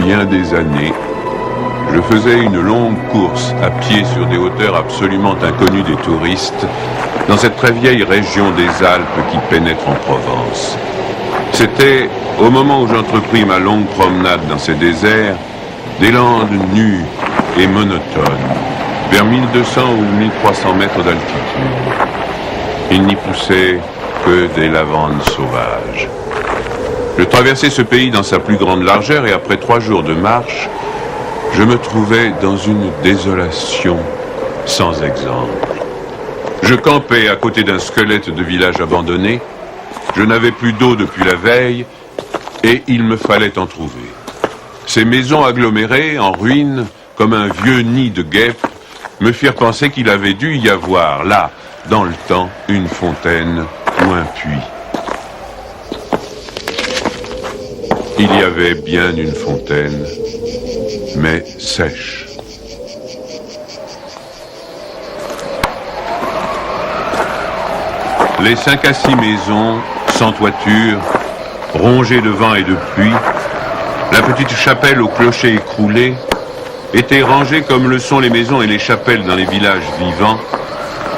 bien des années, je faisais une longue course à pied sur des hauteurs absolument inconnues des touristes, dans cette très vieille région des Alpes qui pénètre en Provence. C'était, au moment où j'entrepris ma longue promenade dans ces déserts, des landes nues et monotones, vers 1200 ou 1300 mètres d'altitude. Il n'y poussait que des lavandes sauvages. Je traversais ce pays dans sa plus grande largeur et après 3 jours de marche, je me trouvais dans une désolation sans exemple. Je campais à côté d'un squelette de village abandonné. Je n'avais plus d'eau depuis la veille et il me fallait en trouver. Ces maisons agglomérées, en ruine, comme un vieux nid de guêpes, me firent penser qu'il avait dû y avoir, là, dans le temps, une fontaine ou un puits. Il y avait bien une fontaine, mais sèche. Les 5 à 6 maisons, sans toiture, rongées de vent et de pluie, la petite chapelle au clocher écroulé, étaient rangées comme le sont les maisons et les chapelles dans les villages vivants,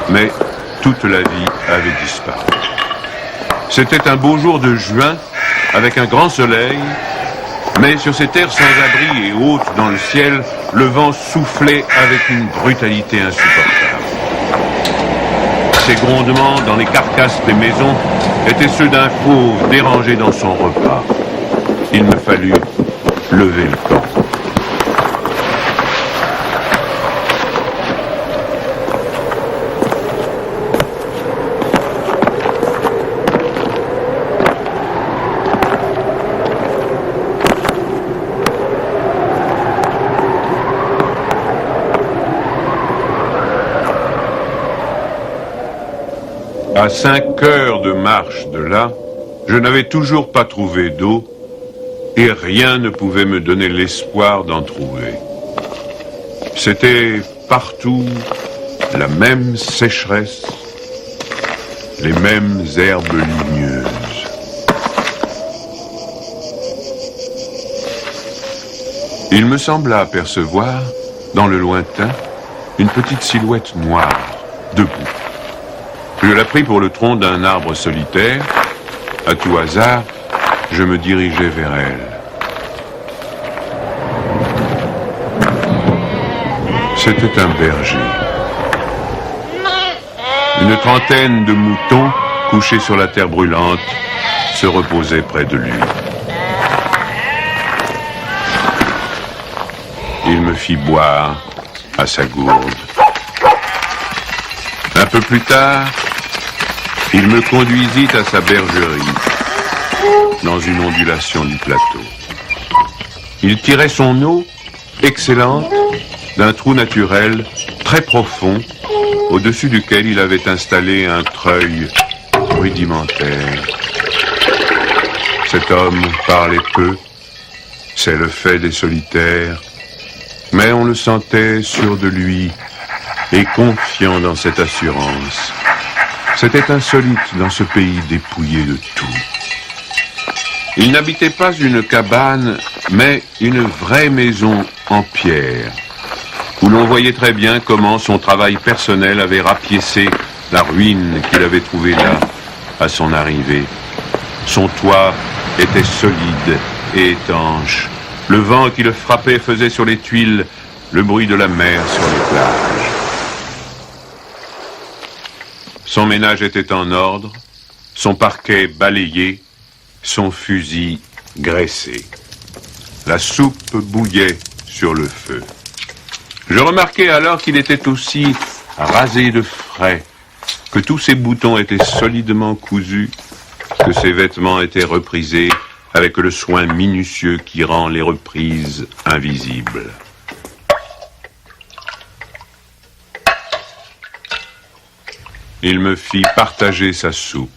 mais toute la vie avait disparu. C'était un beau jour de juin, avec un grand soleil, mais sur ces terres sans abri et hautes dans le ciel, le vent soufflait avec une brutalité insupportable. Ces grondements dans les carcasses des maisons étaient ceux d'un fauve dérangé dans son repas. Il me fallut lever le camp. À 5 heures de marche de là, je n'avais toujours pas trouvé d'eau et rien ne pouvait me donner l'espoir d'en trouver. C'était partout la même sécheresse, les mêmes herbes ligneuses. Il me sembla apercevoir, dans le lointain, une petite silhouette noire, debout. Je la pris pour le tronc d'un arbre solitaire. À tout hasard, je me dirigeai vers elle. C'était un berger. Une trentaine de moutons, couchés sur la terre brûlante, se reposaient près de lui. Il me fit boire à sa gourde. Un peu plus tard, il me conduisit à sa bergerie, dans une ondulation du plateau. Il tirait son eau, excellente, d'un trou naturel très profond, au-dessus duquel il avait installé un treuil rudimentaire. Cet homme parlait peu, c'est le fait des solitaires, mais on le sentait sûr de lui et confiant dans cette assurance. C'était insolite dans ce pays dépouillé de tout. Il n'habitait pas une cabane, mais une vraie maison en pierre, où l'on voyait très bien comment son travail personnel avait rapiécé la ruine qu'il avait trouvée là, à son arrivée. Son toit était solide et étanche. Le vent qui le frappait faisait sur les tuiles le bruit de la mer sur les plages. Son ménage était en ordre, son parquet balayé, son fusil graissé. La soupe bouillait sur le feu. Je remarquai alors qu'il était aussi rasé de frais, que tous ses boutons étaient solidement cousus, que ses vêtements étaient reprisés avec le soin minutieux qui rend les reprises invisibles. Il me fit partager sa soupe.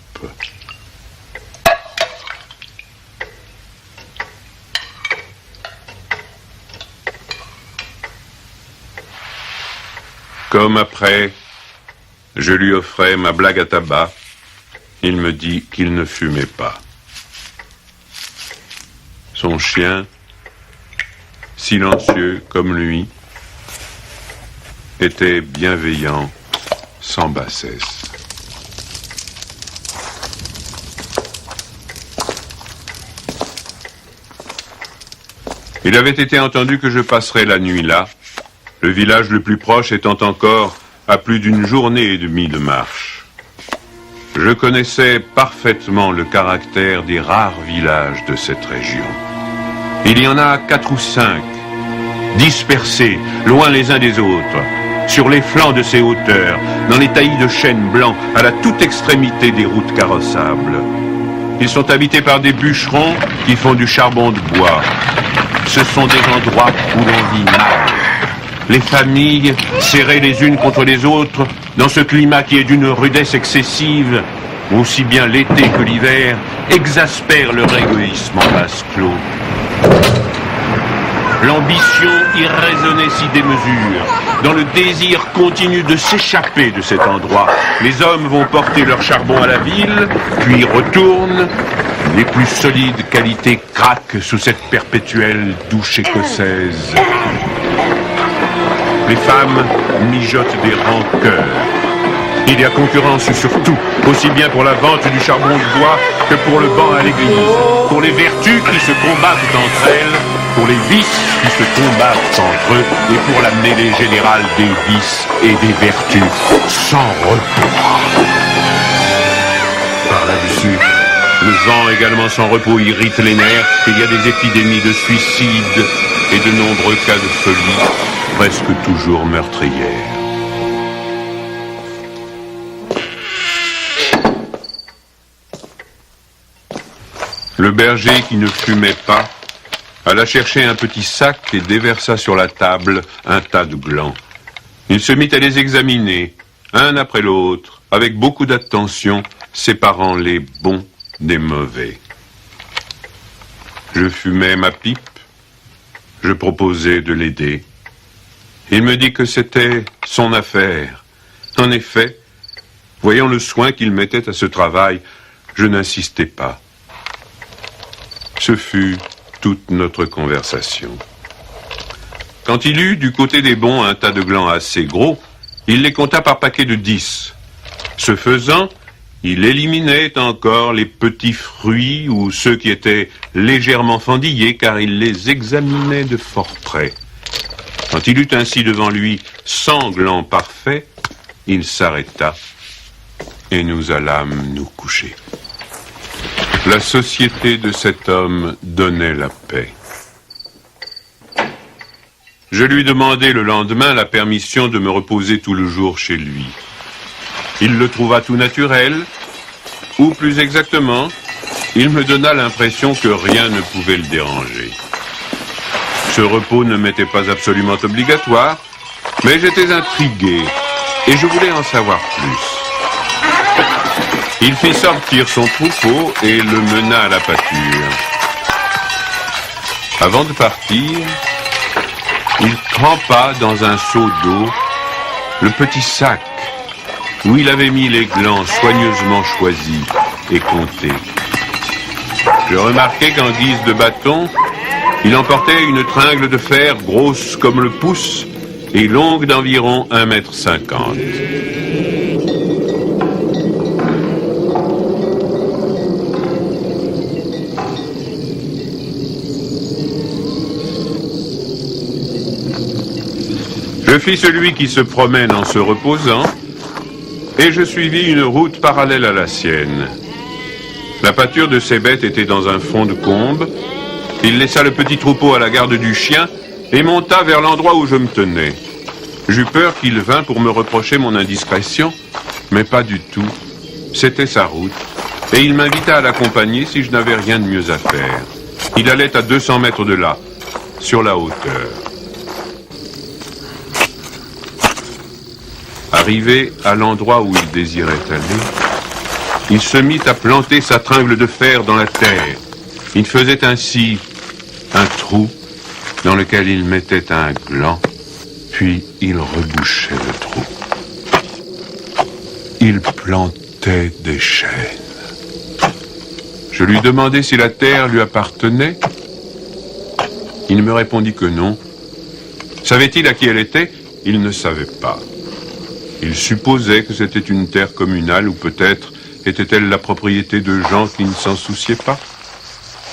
Comme après, je lui offrais ma blague à tabac, il me dit qu'il ne fumait pas. Son chien, silencieux comme lui, était bienveillant, sans bassesse. Il avait été entendu que je passerais la nuit là, le village le plus proche étant encore à plus d'une journée et demie de marche. Je connaissais parfaitement le caractère des rares villages de cette région. Il y en a 4 ou 5, dispersés, loin les uns des autres, sur les flancs de ces hauteurs, dans les taillis de chênes blancs, à la toute extrémité des routes carrossables. Ils sont habités par des bûcherons qui font du charbon de bois. Ce sont des endroits où l'on vit mal. Les familles, serrées les unes contre les autres, dans ce climat qui est d'une rudesse excessive, aussi bien l'été que l'hiver, exaspèrent leur égoïsme en vase clos. L'ambition irraisonnée s'y démesure. Dans le désir continu de s'échapper de cet endroit, les hommes vont porter leur charbon à la ville, puis retournent. Les plus solides qualités craquent sous cette perpétuelle douche écossaise. Les femmes mijotent des rancœurs. Il y a concurrence sur tout, aussi bien pour la vente du charbon de bois que pour le banc à l'église, pour les vertus qui se combattent entre elles, pour les vices qui se combattent entre eux, et pour la mêlée générale des vices et des vertus, sans repos. Par là-dessus, le vent également sans repos irrite les nerfs. Il y a des épidémies de suicide et de nombreux cas de folie, presque toujours meurtrières. Le berger qui ne fumait pas alla chercher un petit sac et déversa sur la table un tas de glands. Il se mit à les examiner, un après l'autre, avec beaucoup d'attention, séparant les bons des mauvais. Je fumais ma pipe, je proposais de l'aider. Il me dit que c'était son affaire. En effet, voyant le soin qu'il mettait à ce travail, je n'insistais pas. Ce fut toute notre conversation. Quand il eut du côté des bons un tas de glands assez gros, il les compta par paquets de 10. Ce faisant, il éliminait encore les petits fruits ou ceux qui étaient légèrement fendillés, car il les examinait de fort près. Quand il eut ainsi devant lui 100 glands parfaits, il s'arrêta et nous allâmes nous coucher. La société de cet homme donnait la paix. Je lui demandai le lendemain la permission de me reposer tout le jour chez lui. Il le trouva tout naturel, ou plus exactement, il me donna l'impression que rien ne pouvait le déranger. Ce repos ne m'était pas absolument obligatoire, mais j'étais intrigué et je voulais en savoir plus. Il fit sortir son troupeau et le mena à la pâture. Avant de partir, il trempa dans un seau d'eau le petit sac où il avait mis les glands soigneusement choisis et comptés. Je remarquai qu'en guise de bâton, il emportait une tringle de fer grosse comme le pouce et longue d'environ 1,50 m. Je fis celui qui se promène en se reposant, et je suivis une route parallèle à la sienne. La pâture de ces bêtes était dans un fond de combe. Il laissa le petit troupeau à la garde du chien et monta vers l'endroit où je me tenais. J'eus peur qu'il vînt pour me reprocher mon indiscrétion, mais pas du tout. C'était sa route, et il m'invita à l'accompagner si je n'avais rien de mieux à faire. Il allait à 200 mètres de là, sur la hauteur. Arrivé à l'endroit où il désirait aller, il se mit à planter sa tringle de fer dans la terre. Il faisait ainsi un trou dans lequel il mettait un gland, puis il rebouchait le trou. Il plantait des chênes. Je lui demandai si la terre lui appartenait. Il me répondit que non. Savait-il à qui elle était? Il ne savait pas. Il supposait que c'était une terre communale ou peut-être était-elle la propriété de gens qui ne s'en souciaient pas.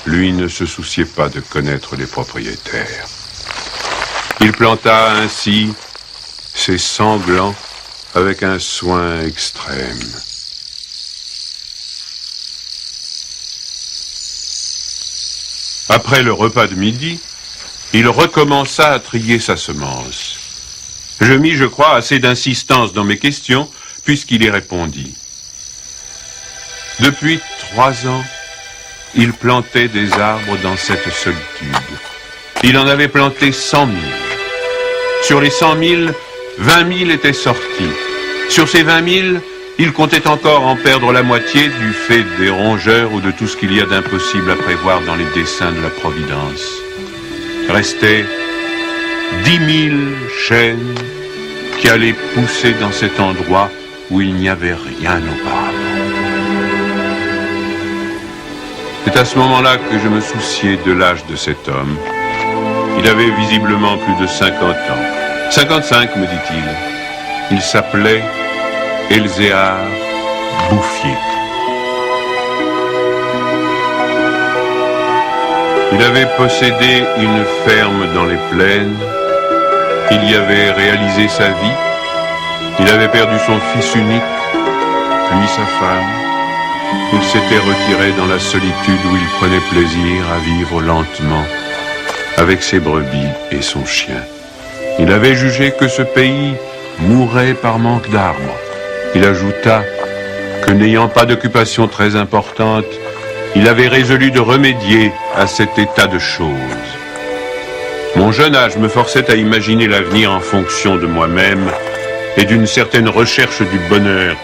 Lui ne se souciait pas de connaître les propriétaires. Il planta ainsi ses sanglants avec un soin extrême. Après le repas de midi, il recommença à trier sa semence. Je mis, je crois, assez d'insistance dans mes questions, puisqu'il y répondit. Depuis 3 ans, il plantait des arbres dans cette solitude. Il en avait planté 100 000. Sur les 100 000, 20 000 étaient sortis. Sur ces 20 000, il comptait encore en perdre la moitié du fait des rongeurs ou de tout ce qu'il y a d'impossible à prévoir dans les desseins de la Providence. Restaient 10 000 chênes qui allaient pousser dans cet endroit où il n'y avait rien auparavant. C'est à ce moment-là que je me souciais de l'âge de cet homme. Il avait visiblement plus de 50 ans. 55, me dit-il. Il s'appelait Elzéar Bouffier. Il avait possédé une ferme dans les plaines. Il y avait réalisé sa vie. Il avait perdu son fils unique, puis sa femme. Il s'était retiré dans la solitude où il prenait plaisir à vivre lentement avec ses brebis et son chien. Il avait jugé que ce pays mourait par manque d'arbres. Il ajouta que n'ayant pas d'occupation très importante, il avait résolu de remédier à cet état de choses. Mon jeune âge me forçait à imaginer l'avenir en fonction de moi-même et d'une certaine recherche du bonheur.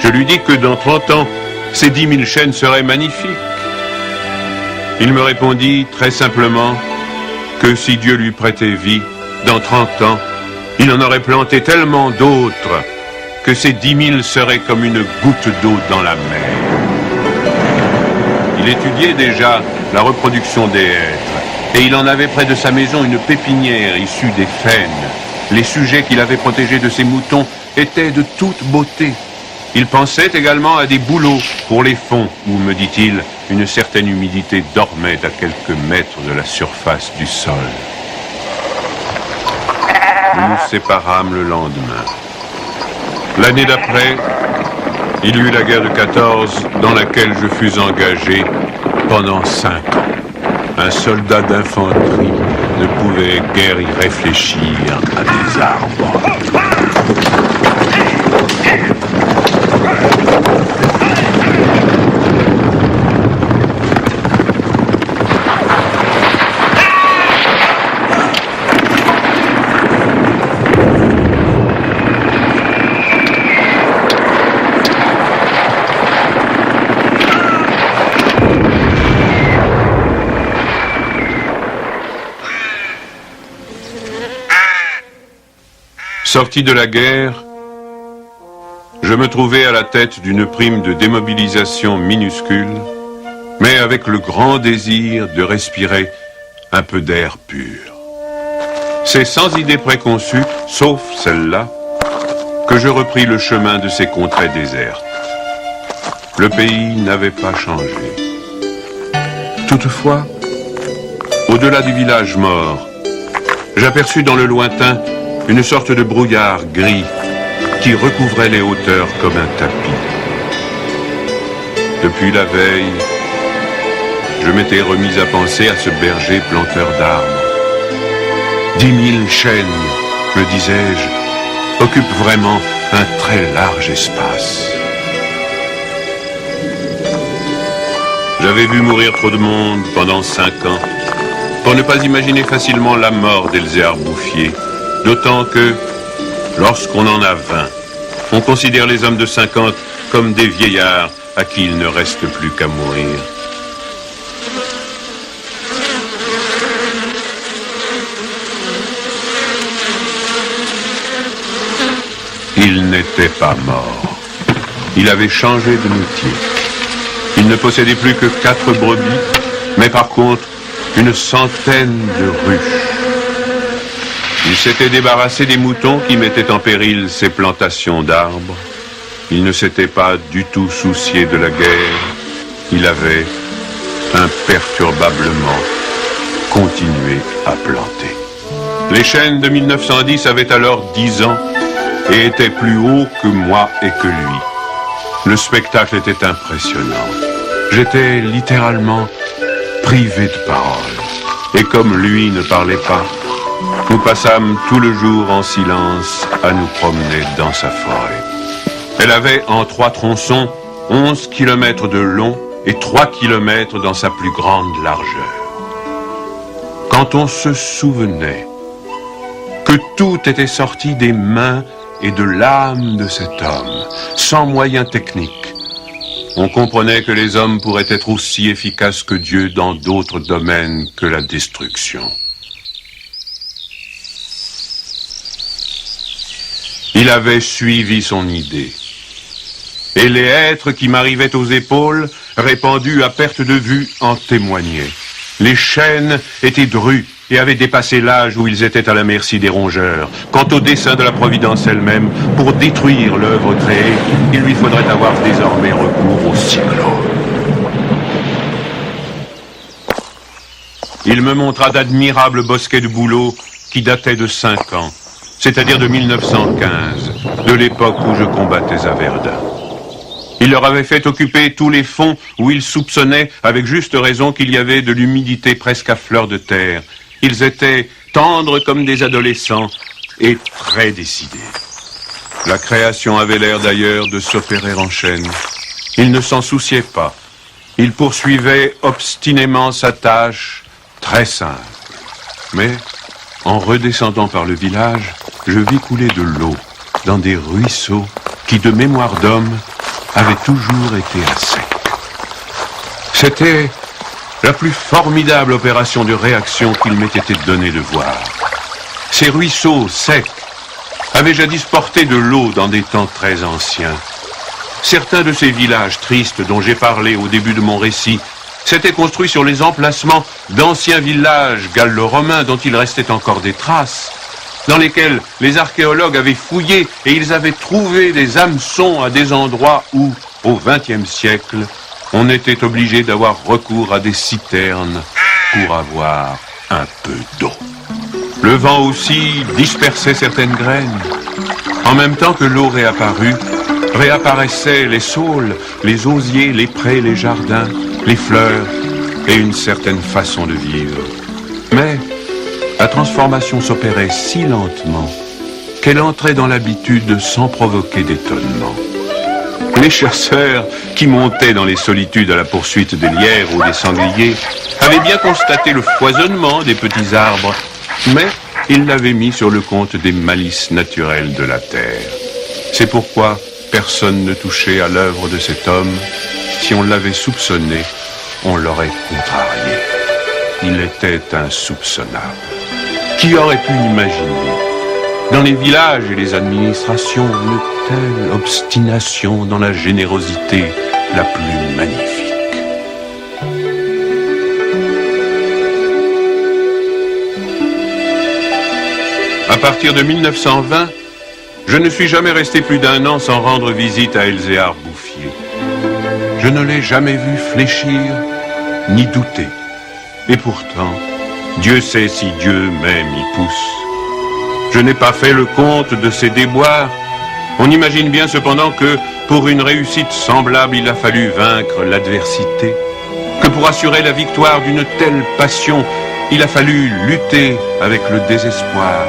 Je lui dis que dans 30 ans, ces 10 000 chênes seraient magnifiques. Il me répondit très simplement que si Dieu lui prêtait vie, dans 30 ans, il en aurait planté tellement d'autres que ces 10 000 seraient comme une goutte d'eau dans la mer. Il étudiait déjà la reproduction des hêtres et il en avait près de sa maison une pépinière issue des faînes. Les sujets qu'il avait protégés de ses moutons étaient de toute beauté. Il pensait également à des bouleaux pour les fonds où, me dit-il, une certaine humidité dormait à quelques mètres de la surface du sol. Nous nous séparâmes le lendemain. L'année d'après, il y eut la guerre de 14 dans laquelle je fus engagé pendant 5 ans. Un soldat d'infanterie ne pouvait guère y réfléchir à des arbres. Sorti de la guerre, je me trouvais à la tête d'une prime de démobilisation minuscule, mais avec le grand désir de respirer un peu d'air pur. C'est sans idée préconçue, sauf celle-là, que je repris le chemin de ces contrées désertes. Le pays n'avait pas changé. Toutefois, au-delà du village mort, j'aperçus dans le lointain une sorte de brouillard gris qui recouvrait les hauteurs comme un tapis. Depuis la veille, je m'étais remis à penser à ce berger planteur d'arbres. 10 000 chênes, me disais-je, occupent vraiment un très large espace. J'avais vu mourir trop de monde pendant 5 ans pour ne pas imaginer facilement la mort d'Elzéar Bouffier. D'autant que, lorsqu'on en a 20, on considère les hommes de 50 comme des vieillards à qui il ne reste plus qu'à mourir. Il n'était pas mort. Il avait changé de métier. Il ne possédait plus que 4 brebis, mais par contre, une centaine de ruches. Il s'était débarrassé des moutons qui mettaient en péril ses plantations d'arbres. Il ne s'était pas du tout soucié de la guerre. Il avait imperturbablement continué à planter. Les chênes de 1910 avaient alors 10 ans et étaient plus hauts que moi et que lui. Le spectacle était impressionnant. J'étais littéralement privé de parole. Et comme lui ne parlait pas, nous passâmes tout le jour en silence à nous promener dans sa forêt. Elle avait en 3 tronçons 11 kilomètres de long et 3 kilomètres dans sa plus grande largeur. Quand on se souvenait que tout était sorti des mains et de l'âme de cet homme, sans moyens techniques, on comprenait que les hommes pourraient être aussi efficaces que Dieu dans d'autres domaines que la destruction. Il avait suivi son idée. Et les hêtres qui m'arrivaient aux épaules, répandus à perte de vue, en témoignaient. Les chênes étaient drus et avaient dépassé l'âge où ils étaient à la merci des rongeurs. Quant au dessein de la Providence elle-même, pour détruire l'œuvre créée, il lui faudrait avoir désormais recours au cyclone. Il me montra d'admirables bosquets de bouleaux qui dataient de 5 ans, c'est-à-dire de 1915, de l'époque où je combattais à Verdun. Il leur avait fait occuper tous les fonds où ils soupçonnaient, avec juste raison, qu'il y avait de l'humidité presque à fleur de terre. Ils étaient tendres comme des adolescents et très décidés. La création avait l'air d'ailleurs de s'opérer en chaîne. Il ne s'en souciait pas. Il poursuivait obstinément sa tâche, très simple. Mais, en redescendant par le village, je vis couler de l'eau dans des ruisseaux qui, de mémoire d'homme, avaient toujours été à sec. C'était la plus formidable opération de réaction qu'il m'ait été donné de voir. Ces ruisseaux secs avaient jadis porté de l'eau dans des temps très anciens. Certains de ces villages tristes dont j'ai parlé au début de mon récit s'étaient construits sur les emplacements d'anciens villages gallo-romains dont il restait encore des traces, dans lesquels les archéologues avaient fouillé et ils avaient trouvé des hameçons à des endroits où, au XXe siècle, on était obligé d'avoir recours à des citernes pour avoir un peu d'eau. Le vent aussi dispersait certaines graines. En même temps que l'eau réapparut, réapparaissaient les saules, les osiers, les prés, les jardins, les fleurs et une certaine façon de vivre. Mais la transformation s'opérait si lentement qu'elle entrait dans l'habitude sans provoquer d'étonnement. Les chasseurs qui montaient dans les solitudes à la poursuite des lièvres ou des sangliers avaient bien constaté le foisonnement des petits arbres, mais ils l'avaient mis sur le compte des malices naturelles de la terre. C'est pourquoi personne ne touchait à l'œuvre de cet homme. Si on l'avait soupçonné, on l'aurait contrarié. Il était insoupçonnable. Qui aurait pu imaginer, dans les villages et les administrations, une telle obstination dans la générosité la plus magnifique? À partir de 1920, je ne suis jamais resté plus d'1 an sans rendre visite à Elzéar Bouffier. Je ne l'ai jamais vu fléchir ni douter. Et pourtant, Dieu sait si Dieu même y pousse. Je n'ai pas fait le compte de ses déboires. On imagine bien cependant que pour une réussite semblable, il a fallu vaincre l'adversité. Que pour assurer la victoire d'une telle passion, il a fallu lutter avec le désespoir.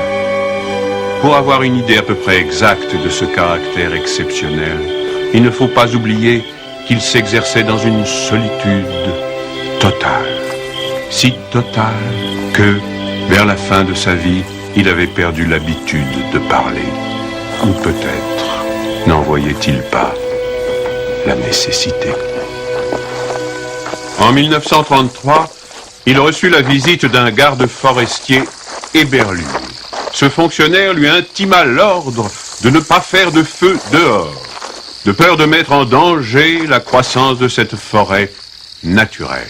Pour avoir une idée à peu près exacte de ce caractère exceptionnel, il ne faut pas oublier qu'il s'exerçait dans une solitude totale. Si totale que, vers la fin de sa vie, il avait perdu l'habitude de parler. Ou peut-être n'en voyait-il pas la nécessité. En 1933, il reçut la visite d'un garde forestier éberlu. Ce fonctionnaire lui intima l'ordre de ne pas faire de feu dehors, de peur de mettre en danger la croissance de cette forêt naturelle.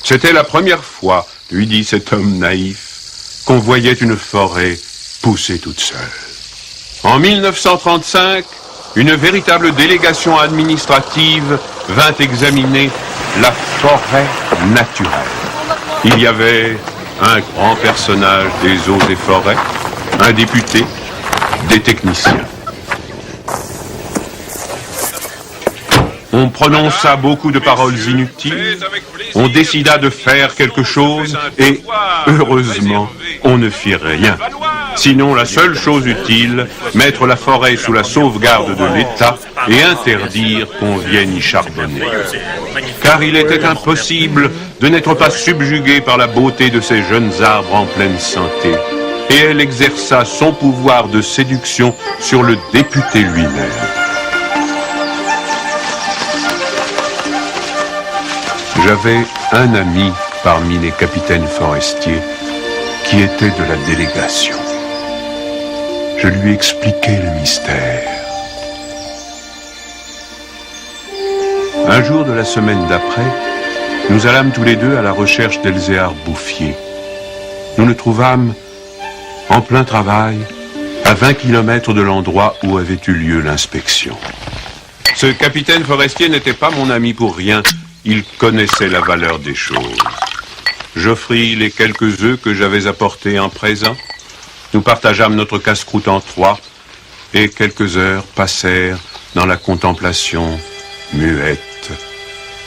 C'était la première fois lui dit cet homme naïf, qu'on voyait une forêt pousser toute seule. En 1935, une véritable délégation administrative vint examiner la forêt naturelle. Il y avait un grand personnage des eaux et forêts, un député, des techniciens. On prononça beaucoup de paroles inutiles, on décida de faire quelque chose et, heureusement, on ne fit rien. Sinon, la seule chose utile, mettre la forêt sous la sauvegarde de l'État et interdire qu'on vienne y charbonner. Car il était impossible de n'être pas subjugué par la beauté de ces jeunes arbres en pleine santé. Et elle exerça son pouvoir de séduction sur le député lui-même. J'avais un ami parmi les capitaines forestiers qui était de la délégation. Je lui expliquai le mystère. Un jour de la semaine d'après, nous allâmes tous les deux à la recherche d'Elzéar Bouffier. Nous le trouvâmes en plein travail, à 20 km de l'endroit où avait eu lieu l'inspection. Ce capitaine forestier n'était pas mon ami pour rien. Il connaissait la valeur des choses. J'offris les quelques œufs que j'avais apportés en présent. Nous partageâmes notre casse-croûte en trois, et quelques heures passèrent dans la contemplation muette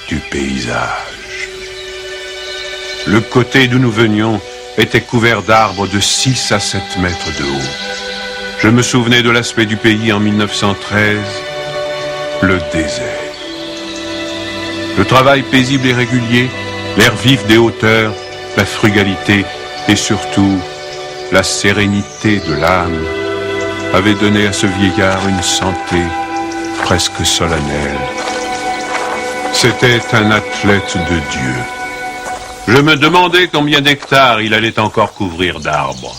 du paysage. Le côté d'où nous venions était couvert d'arbres de 6 à 7 mètres de haut. Je me souvenais de l'aspect du pays en 1913, le désert. Le travail paisible et régulier, l'air vif des hauteurs, la frugalité et surtout la sérénité de l'âme avaient donné à ce vieillard une santé presque solennelle. C'était un athlète de Dieu. Je me demandais combien d'hectares il allait encore couvrir d'arbres.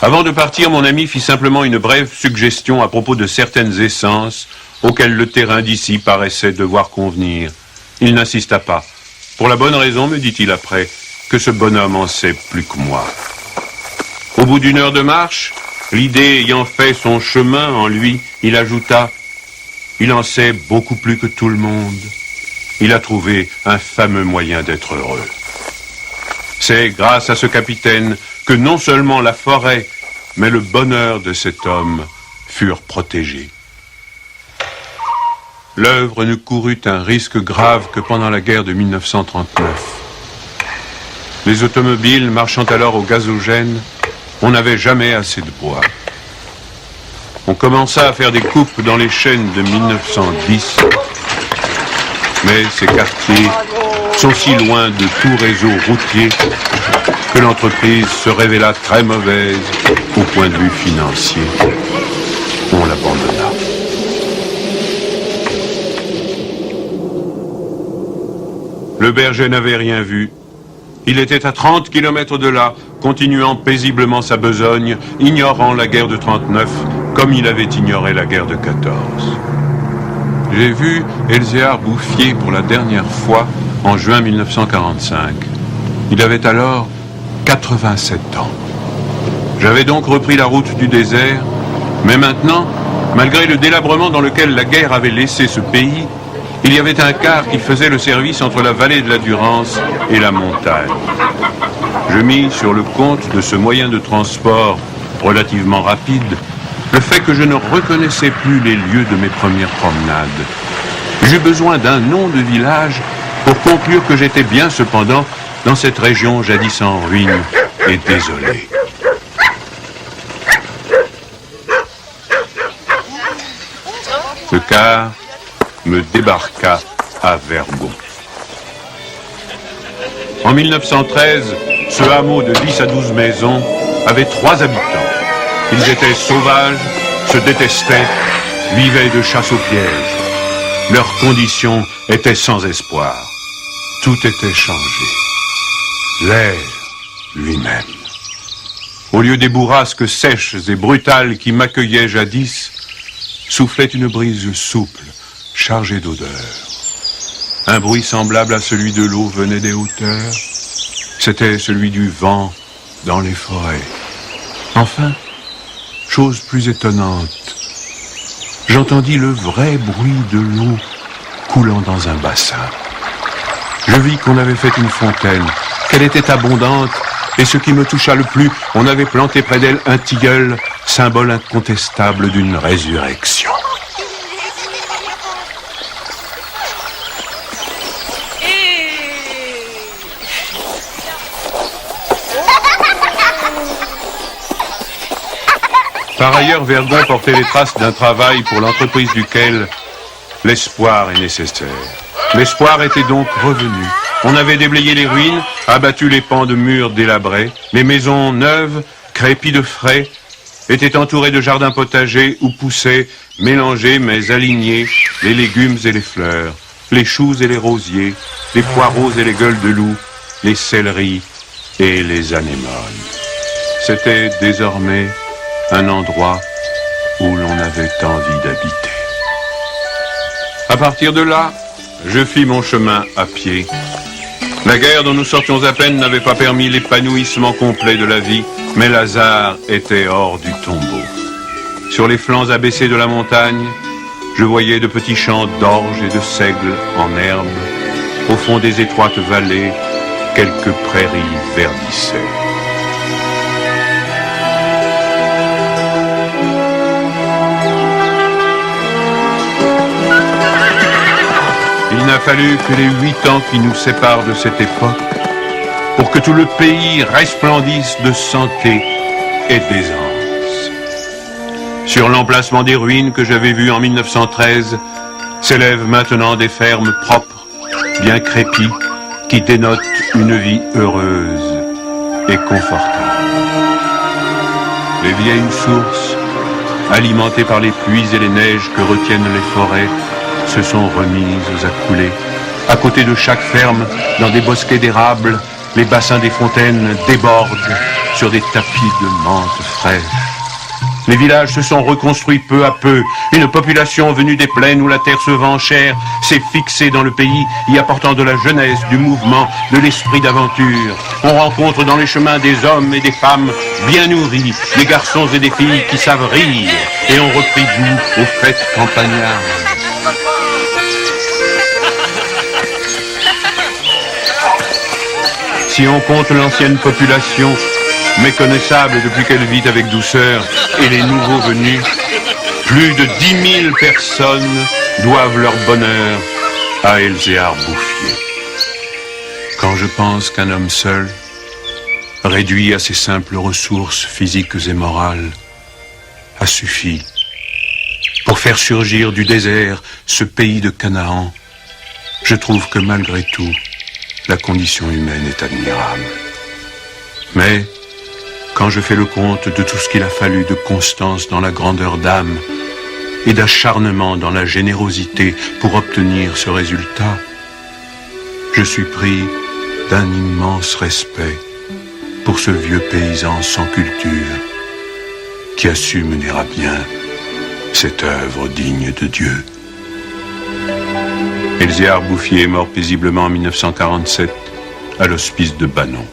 Avant de partir, mon ami fit simplement une brève suggestion à propos de certaines essences auxquelles le terrain d'ici paraissait devoir convenir. Il n'insista pas. Pour la bonne raison, me dit-il après, que ce bonhomme en sait plus que moi. Au bout d'une heure de marche, l'idée ayant fait son chemin en lui, il ajouta « Il en sait beaucoup plus que tout le monde. Il a trouvé un fameux moyen d'être heureux. » C'est grâce à ce capitaine que non seulement la forêt, mais le bonheur de cet homme furent protégés. L'œuvre ne courut un risque grave que pendant la guerre de 1939. Les automobiles marchant alors au gazogène, on n'avait jamais assez de bois. On commença à faire des coupes dans les chênes de 1910, mais ces quartiers sont si loin de tout réseau routier que l'entreprise se révéla très mauvaise au point de vue financier. On l'abandonna. Le berger n'avait rien vu. Il était à 30 km de là, continuant paisiblement sa besogne, ignorant la guerre de 39, comme il avait ignoré la guerre de 14. J'ai vu Elzéar Bouffier pour la dernière fois en juin 1945. Il avait alors 87 ans. J'avais donc repris la route du désert, mais maintenant, malgré le délabrement dans lequel la guerre avait laissé ce pays, il y avait un car qui faisait le service entre la vallée de la Durance et la montagne. Je mis sur le compte de ce moyen de transport relativement rapide le fait que je ne reconnaissais plus les lieux de mes premières promenades. J'eus besoin d'un nom de village pour conclure que j'étais bien cependant dans cette région jadis en ruine et désolée. Le car me débarqua à Vergon. En 1913, ce hameau de 10 à 12 maisons avait 3 habitants. Ils étaient sauvages, se détestaient, vivaient de chasse au piège. Leurs conditions étaient sans espoir. Tout était changé. L'air lui-même. Au lieu des bourrasques sèches et brutales qui m'accueillaient jadis, soufflait une brise souple, chargée d'odeurs. Un bruit semblable à celui de l'eau venait des hauteurs. C'était celui du vent dans les forêts. Enfin, chose plus étonnante, j'entendis le vrai bruit de l'eau coulant dans un bassin. Je vis qu'on avait fait une fontaine, qu'elle était abondante, et ce qui me toucha le plus, on avait planté près d'elle un tilleul, symbole incontestable d'une résurrection. Par ailleurs, Vergon portait les traces d'un travail pour l'entreprise duquel l'espoir est nécessaire. L'espoir était donc revenu. On avait déblayé les ruines, abattu les pans de murs délabrés. Les maisons neuves, crépies de frais, étaient entourées de jardins potagers où poussaient, mélangés mais alignés, les légumes et les fleurs, les choux et les rosiers, les poireaux et les gueules de loup, les céleris et les anémones. C'était désormais un endroit où l'on avait envie d'habiter. À partir de là, je fis mon chemin à pied. La guerre dont nous sortions à peine n'avait pas permis l'épanouissement complet de la vie, mais Lazare était hors du tombeau. Sur les flancs abaissés de la montagne, je voyais de petits champs d'orge et de seigle en herbe. Au fond des étroites vallées, quelques prairies verdissaient. Il n'a fallu que les 8 ans qui nous séparent de cette époque pour que tout le pays resplendisse de santé et d'aisance. Sur l'emplacement des ruines que j'avais vues en 1913, s'élèvent maintenant des fermes propres, bien crépies, qui dénotent une vie heureuse et confortable. Les vieilles sources, alimentées par les pluies et les neiges que retiennent les forêts, se sont remises à couler. À côté de chaque ferme, dans des bosquets d'érables, les bassins des fontaines débordent sur des tapis de menthe fraîche. Les villages se sont reconstruits peu à peu. Une population venue des plaines où la terre se vend chère s'est fixée dans le pays, y apportant de la jeunesse, du mouvement, de l'esprit d'aventure. On rencontre dans les chemins des hommes et des femmes bien nourris, des garçons et des filles qui savent rire et ont repris goût aux fêtes campagnardes. Si on compte l'ancienne population, méconnaissable depuis qu'elle vit avec douceur, et les nouveaux venus, plus de 10 000 personnes doivent leur bonheur à Elzéar Bouffier. Quand je pense qu'un homme seul, réduit à ses simples ressources physiques et morales, a suffi pour faire surgir du désert ce pays de Canaan, je trouve que malgré tout, la condition humaine est admirable. Mais, quand je fais le compte de tout ce qu'il a fallu de constance dans la grandeur d'âme et d'acharnement dans la générosité pour obtenir ce résultat, je suis pris d'un immense respect pour ce vieux paysan sans culture qui a su mener à bien cette œuvre digne de Dieu. Elzéar Bouffier est mort paisiblement en 1947 à l'hospice de Banon.